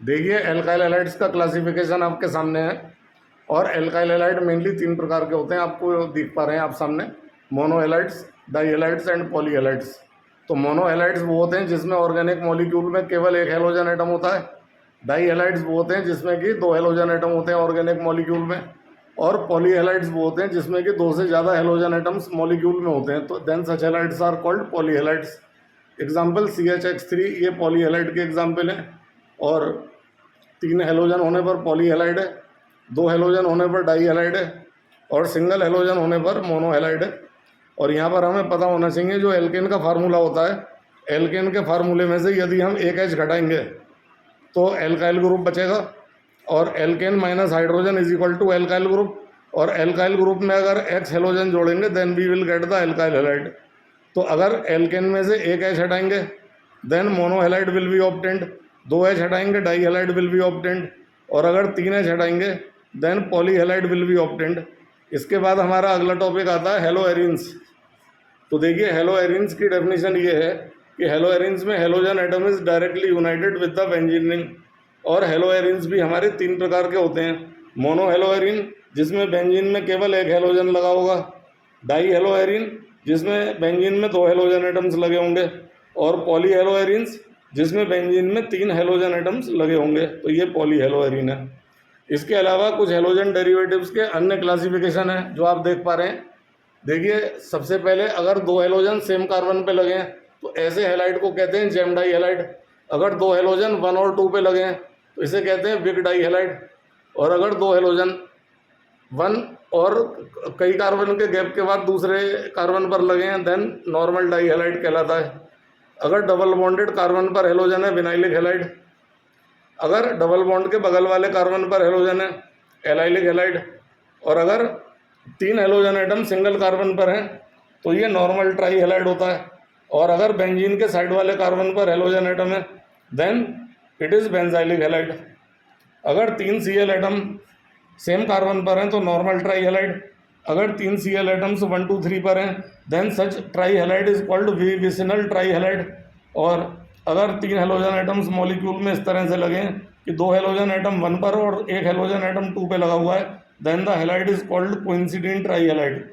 देखिए alkyl halides का classification आपके सामने है। और एल्काइल हैलाइड मेनली 3 प्रकार के होते हैं, आपको दिख पा रहे हैं आप सामने, mono halides, di halides and poly halides. तो मोनो हैलाइड्स वो होते हैं जिसमें ऑर्गेनिक मॉलिक्यूल में केवल एक हेलोजन एटम होता है। डाई हैलाइड्स वो होते हैं जिसमें कि 2 हेलोजन एटम होते हैं ऑर्गेनिक मॉलिक्यूल में। और पॉली हैलाइड्स वो होते हैं जिसमें कि 2 से ज़्यादा हेलोजन एटम्स मॉलिक्यूल में होते हैं। तो then such halides are called poly halides. Example CH3, ये पॉली हैलाइड के एग्जाम्पल हैं। और 3 हेलोजन होने पर पॉली हैलाइड है, 2 हेलोजन होने पर डाई हैलाइड है, और सिंगल हेलोजन होने पर मोनो हैलाइड है। और यहाँ पर हमें पता होना चाहिए जो एल्केन का फार्मूला होता है, एल्केन के फार्मूले में से यदि हम एक H घटाएंगे तो एल्काइल ग्रुप बचेगा, और alkane minus hydrogen is equal to alkyl group. और एल्काइल ग्रुप में अगर H हेलोजन जोड़ेंगे then we will get the alkyl halide. तो अगर एल्केन में से एक H हटाएंगे then mono halide will be obtained, 2 H हटाएंगे di halide will be obtained, और अगर 3 H हटाएंगे then poly halide will be obtained. इसके बाद हमारा अगला टॉपिक आता है हेलो एरिन्स। तो देखिए हेलो एरिन्स की डेफिनेशन ये है कि हेलो एरिन्स में halogen atom is directly United with the benzene ring. और हेलो एरिन्स भी हमारे 3 प्रकार के होते हैं, मोनो हेलो एरिन जिसमें बेंजीन में केवल एक हेलोजन लगा होगा, डाई हेलो एरिन जिसमें बेंजीन में 2 हेलोजन एटम्स लगे होंगे, और पॉली हेलो एरिन्स जिसमें बेंजीन में 3 हेलोजन एटम्स लगे होंगे। तो ये पॉली हेलो एरिन है। इसके अलावा कुछ हेलोजन डेरिवेटिव्स के अन्य क्लासिफिकेशन है जो आप देख पा रहे हैं। देखिए सबसे पहले अगर 2 हेलोजन सेम कार्बन पे लगे हैं तो ऐसे हैलाइड को कहते हैं जेम डाई हैलाइड। अगर 2 हेलोजन 1 और 2 पे लगे हैं तो इसे कहते हैं विग डाई हैलाइड। और अगर 2 हेलोजन 1 और कई कार्बन के गैप के बाद दूसरे कार्बन पर लगे हैं देन नॉर्मल डाई हैलाइड कहलाता है। अगर डबल बॉन्डेड कार्बन पर हेलोजन है विनाइलिक हैलाइड। अगर डबल बॉन्ड के बगल वाले कार्बन पर हेलोजन है एलाइलिक हैलाइड। और अगर 3 हेलोजन एटम सिंगल कार्बन पर हैं तो ये नॉर्मल ट्राई हैलाइड होता है। और अगर बेंजीन के साइड वाले कार्बन पर हेलोजन एटम है then it is benzylic halide. अगर 3 Cl एटम सेम कार्बन पर हैं तो नॉर्मल ट्राई हैलाइड। अगर 3 Cl एटम्स 1 2 3 पर हैं then such tri halide is called vicinal tri halide. और अगर 3 हेलोजन एटम्स मॉलिक्यूल में इस तरह से लगे कि 2 हेलोजन एटम 1 पर और 1 हेलोजन एटम 2 पे लगा हुआ है then the halide is called coincident tri halide.